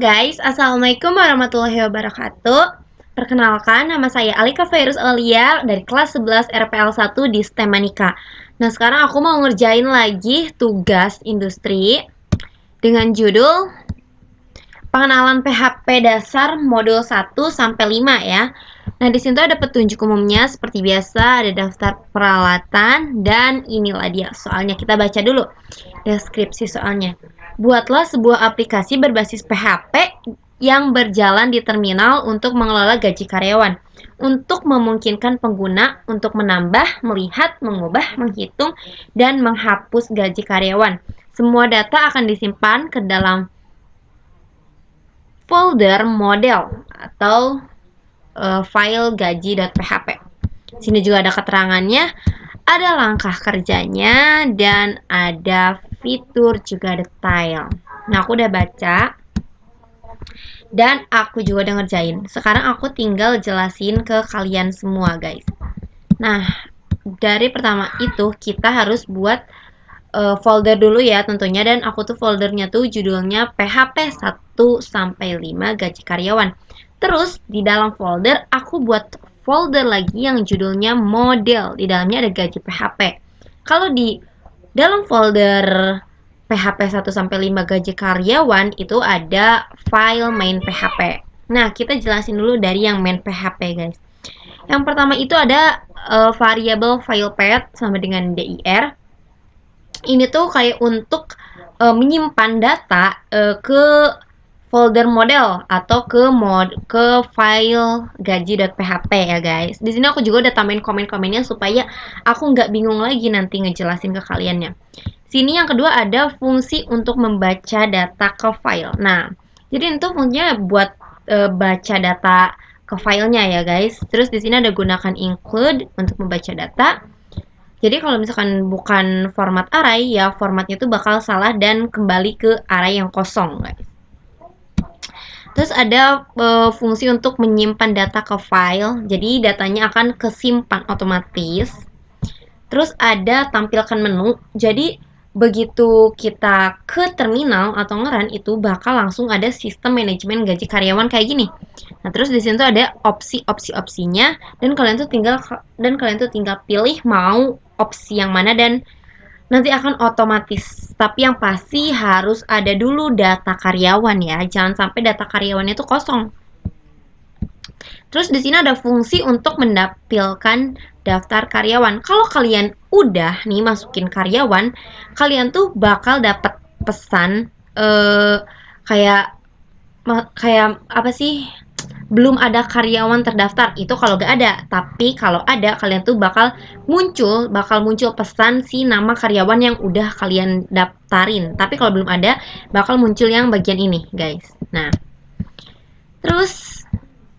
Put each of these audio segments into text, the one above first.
guys, Assalamualaikum warahmatullahi wabarakatuh. Perkenalkan, nama saya Alika Fairuz Aulia dari kelas 11 RPL 1 di STEM Manika. Nah, sekarang aku mau ngerjain lagi tugas industri dengan judul Pengenalan PHP Dasar Modul 1 sampai 5 ya. Nah, di sini tuh ada petunjuk umumnya seperti biasa, ada daftar peralatan dan inilah dia soalnya. Kita baca dulu deskripsi soalnya. Buatlah sebuah aplikasi berbasis PHP yang berjalan di terminal untuk mengelola gaji karyawan, untuk memungkinkan pengguna untuk menambah, melihat, mengubah, menghitung, dan menghapus gaji karyawan. Semua data akan disimpan ke dalam folder model atau file gaji.php. Sini juga ada keterangannya, ada langkah kerjanya, dan ada fitur juga detail. Nah, aku udah baca dan aku juga udah ngerjain. Sekarang aku tinggal jelasin ke kalian semua, guys. Nah, dari pertama itu kita harus buat folder dulu ya tentunya, dan aku tuh foldernya tuh judulnya PHP 1 sampai 5 gaji karyawan. Terus di dalam folder aku buat folder lagi yang judulnya model. Di dalamnya ada gaji PHP. Kalau di dalam folder PHP 1 sampai 5 gaji karyawan itu ada file main PHP. Nah, kita jelasin dulu dari yang main PHP, guys. Yang pertama itu ada variable file path sama dengan dir. Ini tuh kayak untuk menyimpan data ke folder model atau ke file gaji.php ya guys. Di sini aku juga udah tambahin komen-komennya supaya aku nggak bingung lagi nanti ngejelasin ke kaliannya. Sini yang kedua ada fungsi untuk membaca data ke file. Nah, jadi itu fungsinya buat baca data ke filenya ya guys. Terus di sini ada gunakan include untuk membaca data. Jadi kalau misalkan bukan format array ya formatnya itu bakal salah dan kembali ke array yang kosong guys. Terus ada fungsi untuk menyimpan data ke file. Jadi datanya akan kesimpan otomatis. Terus ada tampilkan menu. Jadi begitu kita ke terminal atau ngeran itu bakal langsung ada sistem manajemen gaji karyawan kayak gini. Nah, terus di sini tuh ada opsinya dan kalian tuh tinggal pilih mau opsi yang mana dan nanti akan otomatis. Tapi yang pasti harus ada dulu data karyawan ya. Jangan sampai data karyawannya itu kosong. Terus di sini ada fungsi untuk menampilkan daftar karyawan. Kalau kalian udah nih masukin karyawan, kalian tuh bakal dapat pesan kayak apa sih? Belum ada karyawan terdaftar, itu kalau gak ada. Tapi kalau ada, kalian tuh bakal muncul pesan si nama karyawan yang udah kalian daftarin. Tapi kalau belum ada, bakal muncul yang bagian ini guys. Nah, terus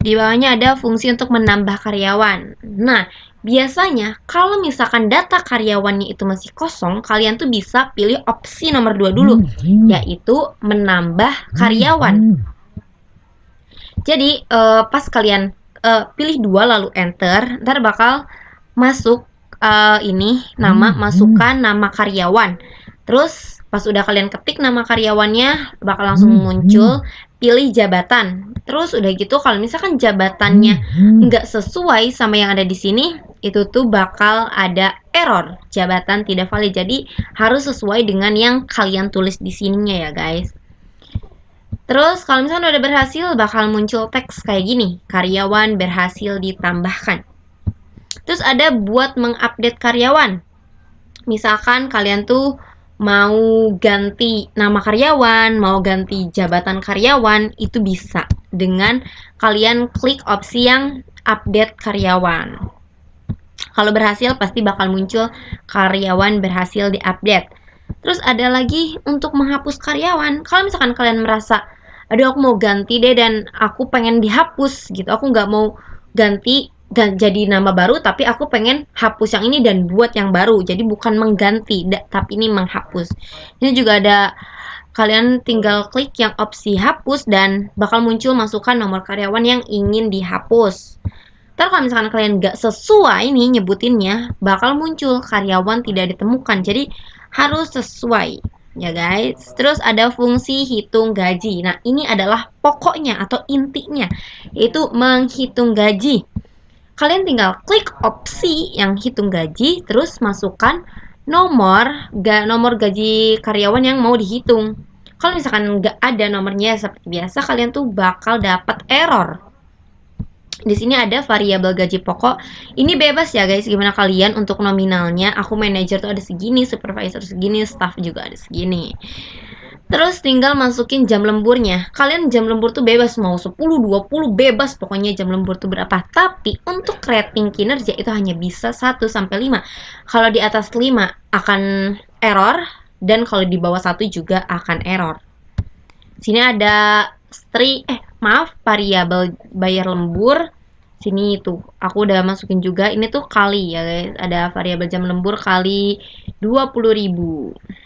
di bawahnya ada fungsi untuk menambah karyawan. Nah, biasanya kalau misalkan data karyawannya itu masih kosong, kalian tuh bisa pilih opsi nomor 2 dulu, yaitu menambah karyawan. Jadi pas kalian pilih 2 lalu enter, ntar bakal masuk ini masukkan nama karyawan. Terus pas udah kalian ketik nama karyawannya bakal langsung muncul, pilih jabatan. Terus udah gitu kalau misalkan jabatannya nggak sesuai sama yang ada di sini, itu tuh bakal ada error, jabatan tidak valid. Jadi harus sesuai dengan yang kalian tulis di sininya ya guys. Terus kalau misalnya udah berhasil bakal muncul teks kayak gini, karyawan berhasil ditambahkan. Terus ada buat mengupdate karyawan. Misalkan kalian tuh mau ganti nama karyawan, mau ganti jabatan karyawan, itu bisa dengan kalian klik opsi yang update karyawan. Kalau berhasil pasti bakal muncul karyawan berhasil diupdate. Terus ada lagi untuk menghapus karyawan. Kalau misalkan kalian merasa aduh aku mau ganti deh dan aku pengen dihapus gitu, aku nggak mau ganti dan jadi nama baru, tapi aku pengen hapus yang ini dan buat yang baru. Jadi bukan mengganti, tapi ini menghapus. Ini juga ada, kalian tinggal klik yang opsi hapus dan bakal muncul masukan nomor karyawan yang ingin dihapus. Ntar kalau misalkan kalian nggak sesuai nih nyebutinnya, bakal muncul karyawan tidak ditemukan. Jadi harus sesuai. ya guys. Terus ada fungsi hitung gaji. Nah, ini adalah pokoknya atau intinya, yaitu menghitung gaji. Kalian tinggal klik opsi yang hitung gaji, terus masukkan nomor gaji karyawan yang mau dihitung. Kalau misalkan nggak ada nomornya seperti biasa, kalian tuh bakal dapat error. Di sini ada variabel gaji pokok. Ini bebas ya guys, gimana kalian untuk nominalnya. Aku manajer tuh ada segini, supervisor segini, staff juga ada segini. Terus tinggal masukin jam lemburnya. Kalian jam lembur tuh bebas, mau 10, 20 bebas, pokoknya jam lembur tuh berapa. Tapi untuk rating kinerja itu hanya bisa 1 sampai 5. Kalau di atas 5 akan error, dan kalau di bawah 1 juga akan error. Sini ada variabel bayar lembur. Sini tuh aku udah masukin juga, ini tuh kali ya guys. Ada variabel jam lembur kali 20.000.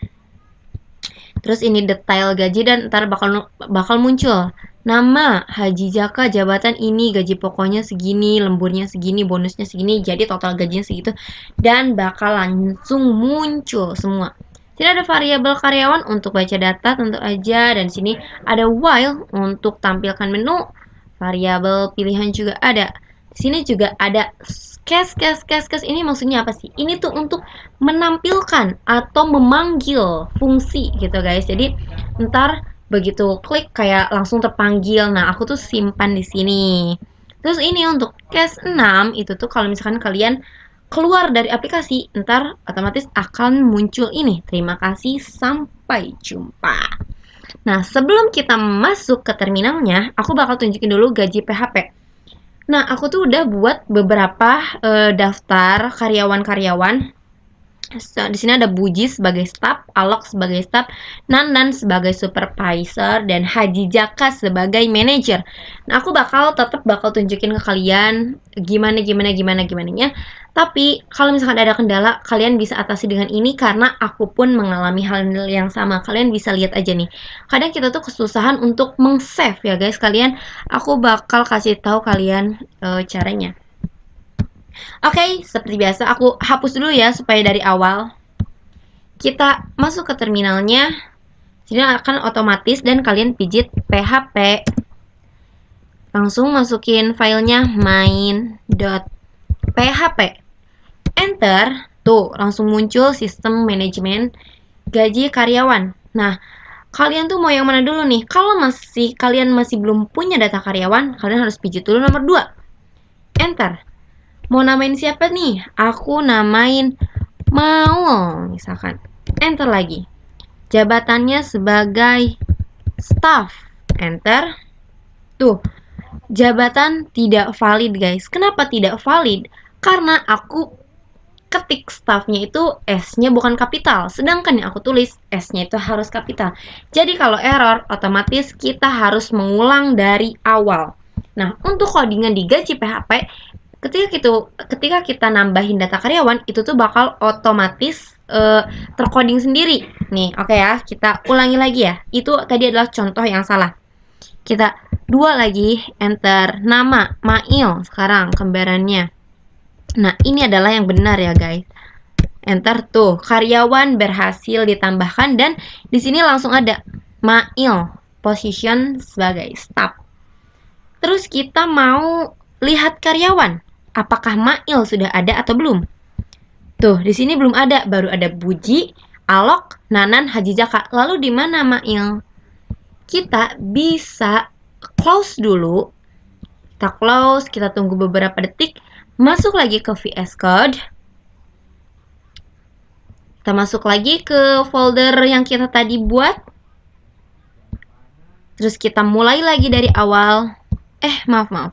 Terus ini detail gaji, dan ntar bakal muncul nama Haji Jaka, jabatan ini, gaji pokoknya segini, lemburnya segini, bonusnya segini, jadi total gajinya segitu, dan bakal langsung muncul semua. Sini ada variabel karyawan untuk baca data tentu aja, dan sini ada while untuk tampilkan menu, variabel pilihan juga ada. Di sini juga ada case. Ini maksudnya apa sih? Ini tuh untuk menampilkan atau memanggil fungsi gitu guys. Jadi ntar begitu klik kayak langsung terpanggil. Nah, aku tuh simpan di sini. Terus ini untuk case 6 itu tuh kalau misalkan kalian keluar dari aplikasi, ntar otomatis akan muncul ini. Terima kasih, sampai jumpa. Nah, sebelum kita masuk ke terminalnya, aku bakal tunjukin dulu gaji PHP. Nah, aku tuh udah buat beberapa daftar karyawan-karyawan. Di sini ada Buji sebagai staff, Alok sebagai staff, Nanan sebagai supervisor, dan Haji Jaka sebagai manager. Nah, aku tetap bakal tunjukin ke kalian gimana. Tapi kalau misalkan ada kendala, kalian bisa atasi dengan ini karena aku pun mengalami hal yang sama. Kalian bisa lihat aja nih. Kadang kita tuh kesusahan untuk meng-save ya guys. Aku bakal kasih tahu kalian caranya. Oke, seperti biasa aku hapus dulu ya supaya dari awal. Kita masuk ke terminalnya. Jadi akan otomatis dan kalian pijit PHP. Langsung masukin filenya main.php. Enter. Tuh, langsung muncul sistem manajemen gaji karyawan. Nah, kalian tuh mau yang mana dulu nih? Kalau kalian masih belum punya data karyawan, kalian harus pijit dulu nomor 2. Enter. Mau namain siapa nih? Aku namain Maul, misalkan. Enter lagi. Jabatannya sebagai staff. Enter. Tuh, jabatan tidak valid guys. Kenapa tidak valid? Karena aku ketik staffnya itu S-nya bukan kapital. Sedangkan yang aku tulis S-nya itu harus kapital. Jadi kalau error, otomatis kita harus mengulang dari awal. Nah, untuk codingan di gaji PHP, ketika kita nambahin data karyawan, itu tuh bakal otomatis tercoding sendiri. Nih, oke ya, kita ulangi lagi ya. Itu tadi adalah contoh yang salah. Kita 2 lagi, enter nama Mail sekarang kembarannya. Nah, ini adalah yang benar ya guys. Enter tuh, karyawan berhasil ditambahkan, dan di sini langsung ada Mail position sebagai staff. Terus kita mau lihat karyawan. Apakah Mail sudah ada atau belum? Tuh, di sini belum ada, baru ada Buji, Alok, Nanan, Haji Jaka. Lalu di mana Mail? Kita bisa close dulu. Kita close, kita tunggu beberapa detik. Masuk lagi ke VS Code. Kita masuk lagi ke folder yang kita tadi buat. Terus kita mulai lagi dari awal. Maaf.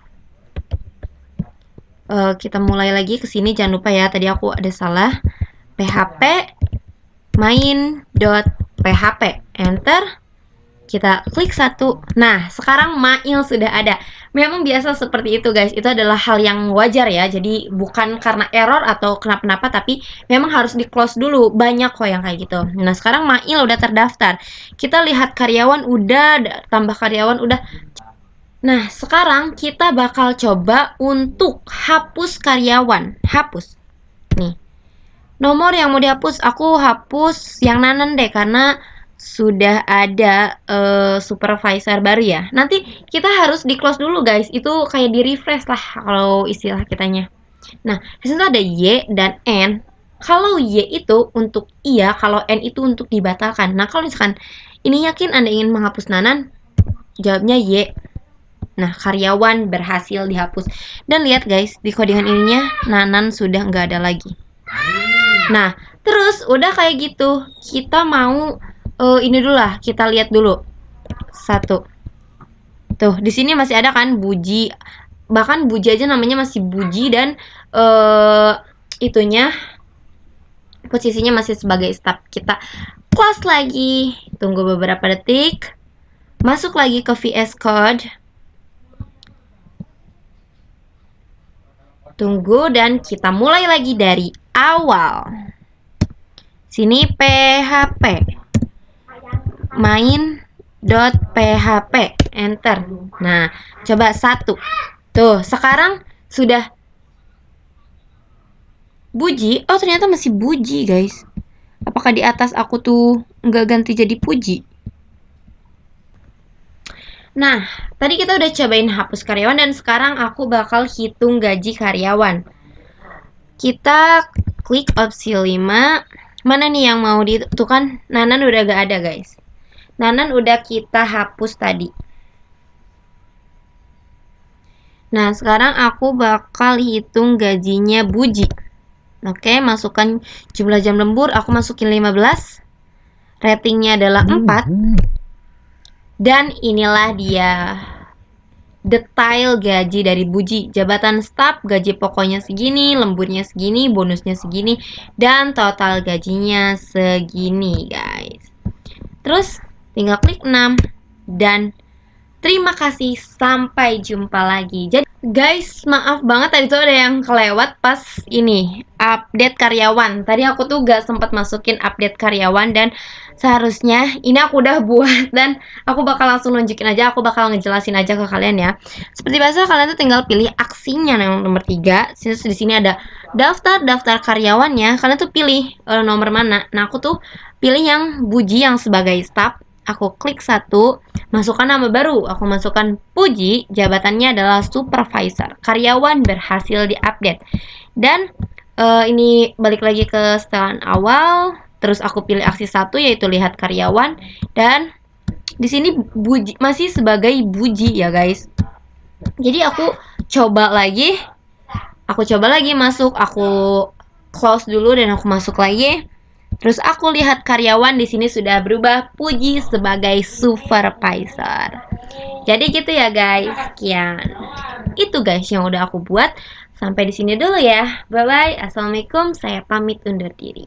Kita mulai lagi ke sini, jangan lupa ya, tadi aku ada salah. PHP main.php. Enter. Kita klik 1. Nah, sekarang Mail sudah ada. Memang biasa seperti itu guys. Itu adalah hal yang wajar ya. Jadi bukan karena error atau kenapa-napa, tapi memang harus di close dulu. Banyak kok yang kayak gitu. Nah, sekarang Mail udah terdaftar. Kita lihat karyawan udah, tambah karyawan udah. Nah, sekarang kita bakal coba untuk hapus karyawan. Hapus. Nih. Nomor yang mau dihapus, aku hapus yang Nanan deh, karena sudah ada supervisor baru ya. Nanti kita harus di close dulu guys. Itu kayak di refresh lah kalau istilah kitanya. Nah, di situ ada Y dan N. Kalau Y itu untuk iya, kalau N itu untuk dibatalkan. Nah, kalau misalkan ini yakin Anda ingin menghapus Nanan, jawabnya Y. Nah, karyawan berhasil dihapus. Dan lihat guys, di codingan ininya Nanan sudah nggak ada lagi. Nah, terus udah kayak gitu. Kita mau ini dulu lah, kita lihat dulu. Satu. Tuh, di sini masih ada kan Buji. Bahkan Buji aja namanya masih Buji dan itunya posisinya masih sebagai staff. Kita close lagi. Tunggu beberapa detik. Masuk lagi ke VS Code. Tunggu dan kita mulai lagi dari awal. Sini PHP. Main.php. Enter. Nah, coba satu. Tuh, sekarang sudah Buji. Oh, ternyata masih Buji, guys. Apakah di atas aku tuh nggak ganti jadi Puji? Nah, tadi kita udah cobain hapus karyawan dan sekarang aku bakal hitung gaji karyawan. Kita klik opsi 5. Mana nih yang mau itu kan Nanan udah gak ada guys. Nanan udah kita hapus tadi. Nah, sekarang aku bakal hitung gajinya Buji. Oke, masukkan jumlah jam lembur. Aku masukin 15. Ratingnya adalah 4. Dan inilah dia detail gaji dari Buji. Jabatan staf, gaji pokoknya segini, lemburnya segini, bonusnya segini, dan total gajinya segini, guys. Terus tinggal klik 6 dan terima kasih, sampai jumpa lagi. Jadi guys, maaf banget tadi tuh ada yang kelewat pas ini update karyawan. Tadi aku tuh gak sempat masukin update karyawan dan seharusnya ini aku udah buat dan aku bakal langsung nunjukin aja, aku bakal ngejelasin aja ke kalian ya. Seperti biasa kalian tuh tinggal pilih aksinya yang nomor 3. Di sini ada daftar karyawannya. Kalian tuh pilih nomor mana. Nah, aku tuh pilih yang Buji yang sebagai staff. Aku klik 1, masukkan nama baru. Aku masukkan Puji, jabatannya adalah supervisor. Karyawan berhasil diupdate. Dan ini balik lagi ke setelan awal. Terus aku pilih aksi 1 yaitu lihat karyawan. Dan di sini Buji masih sebagai Buji ya guys. Jadi aku coba lagi. Masuk. Aku close dulu dan aku masuk lagi. Terus aku lihat karyawan di sini sudah berubah Puji sebagai supervisor. Jadi gitu ya guys. Sekian. Itu guys yang udah aku buat. Sampai di sini dulu ya. Bye bye. Assalamualaikum. Saya pamit undur diri.